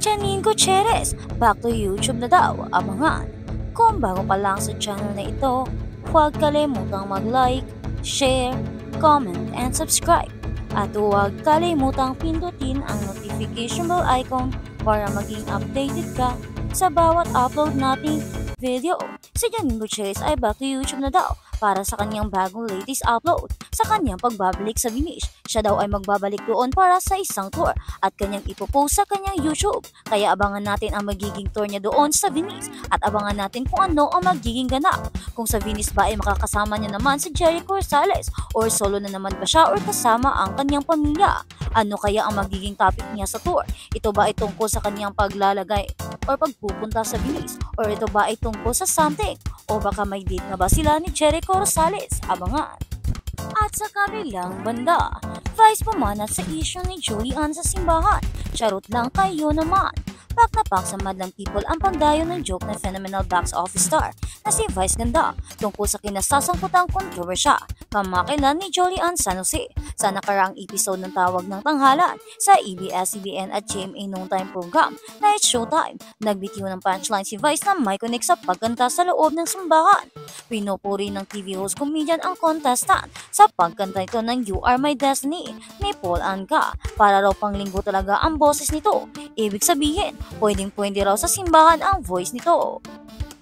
Janine Gutierrez, back to YouTube na daw, abangan. Kung bago pa lang sa channel na ito, huwag kalimutang mag-like, share, comment, and subscribe. At huwag kalimutang pindutin ang notification bell icon para maging updated ka sa bawat upload nating video. Si Janine Gutierrez ay back to YouTube na daw para sa kanyang bagong latest upload. Sa kanyang pagbabalik sa Venice, siya daw ay magbabalik doon para sa isang tour at kanyang ipopost sa kanyang YouTube. Kaya abangan natin ang magiging tour niya doon sa Venice at abangan natin kung ano ang magiging ganap. Kung sa Venice ba ay makakasama niya naman si Jericho Rosales or solo na naman ba siya or kasama ang kanyang pamilya. Ano kaya ang magiging topic niya sa tour? Ito ba ay tungkol sa kanyang paglalagay or pagpupunta sa Venice? Or ito ba ay tungkol sa something? O baka may date na ba sila ni Jericho Rosales? Abangan! At sa kabilang banda, Vice pumanat sa issue ni Julian sa simbahan. Charot lang kayo naman. Pak na pak sa madlang people ang pagdayo ng joke ng phenomenal box office star na si Vice Ganda tungkol sa kinasasangkutang kontrobersya kamakailan ni Julian San Jose sa nakaraang episode ng Tawag ng Tanghalan sa ABS-CBN at GMA Noontime program na It's Showtime. Nagbitiw ng punchline si Vice na may connect sa pagkanta sa loob ng simbahan. Pinupuri ng TV host comedian ang contestant sa pagkanta ito ng You Are My Destiny ni Paul Anka. Para raw panglinggo talaga ang boses nito. Ibig sabihin, pwedeng-pwede raw sa simbahan ang voice nito.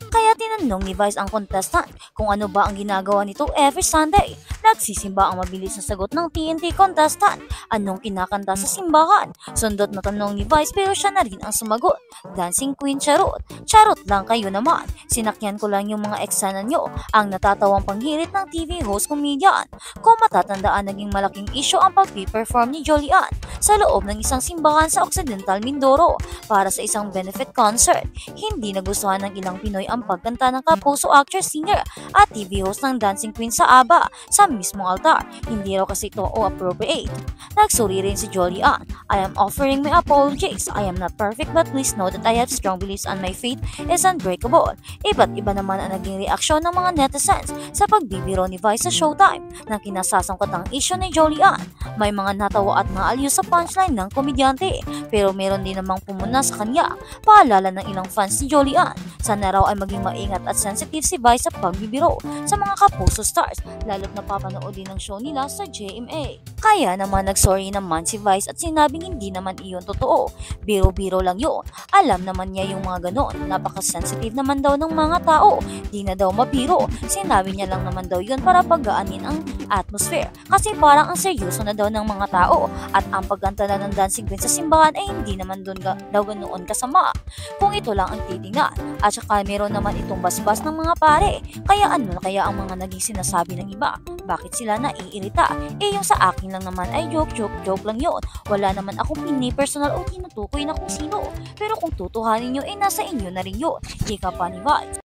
Kaya tinanong ni Vice ang contestant kung ano ba ang ginagawa nito every Sunday. Nagsisimba ang mabilis na sagot ng TNT contestant. Anong kinakanta sa simbahan? Sundot na tanong ni Vice pero siya na rin ang sumagot. Dancing Queen Charot. Charot lang kayo naman. Sinakyan ko lang yung mga eksena nyo. Ang natatawang panghirit ng TV host comedian. Kung matatandaan, naging malaking issue ang pag-perform ni Julian sa loob ng isang simbahan sa Occidental Mindoro para sa isang benefit concert. Hindi nagustuhan ng ilang Pinoy ang pagkanta ng kapuso actress-singer at TV host ng Dancing Queen sa ABA sa mismong altar. Hindi raw kasi ito appropriate. Nagsuri rin si Julian. I am offering my apologies. I am not perfect but please know that I have strong beliefs and my faith is unbreakable. Iba't iba naman ang naging reaksyon ng mga netizens sa pagbibiro ni Vice sa Showtime na kinasasangkot ang issue ni Julian. May mga natawa at naaliw sa punchline ng komedyante pero meron din namang pumuna sa kanya. Paalala ng ilang fans ni Julian. Sana raw ay maging maingat at sensitive si Vice sa pagbibiro sa mga kapuso stars lalo't napapanood din ng show nila sa GMA. Kaya naman nagsorry naman si Vice at sinabing hindi naman iyon totoo. Biro-biro lang yun. Alam naman niya yung mga ganon. Napaka-sensitive naman daw ng mga tao. Di na daw mabiro. Sinabi niya lang naman daw yun para pagaanin ang atmosphere. Kasi parang ang seryoso na daw ng mga tao. At ang pagkanta na ng Dancing Queen sa simbahan ay hindi naman doon daw ganoon kasama. Kung ito lang ang titingnan. At saka meron naman itong basbas ng mga pare. Kaya ano na kaya ang mga naging sinasabi ng iba? Bakit sila naiirita? Yung sa akin lang naman ay joke lang yun. Wala naman akong personal o tinutukoy na kung sino. Pero kung tutuhanin nyo, nasa inyo na rin yun. Ika pa ni Vice.